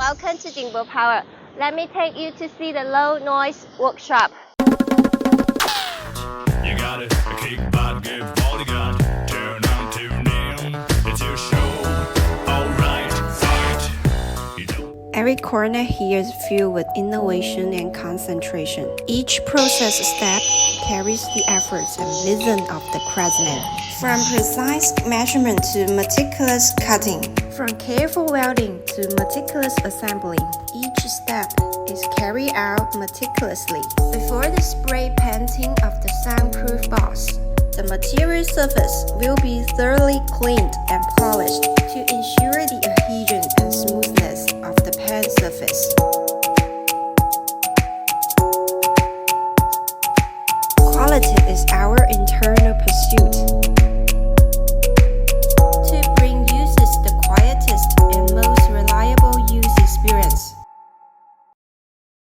Welcome to Jingbo Power. Let me take you to see the low noise workshop. You got it, a kick butt, give all you got. Turn on, tune in, it's your show. Alright, fight. Every corner here is filled with innovation and concentration. Each process step carries the efforts and vision of the craftsman. From precise measurement to meticulous cutting. From careful welding to meticulous assembling. Each step is carried out meticulously. Before the spray painting of the soundproof box, the material surface will be thoroughly cleaned and polished to ensure the adhesion and smooth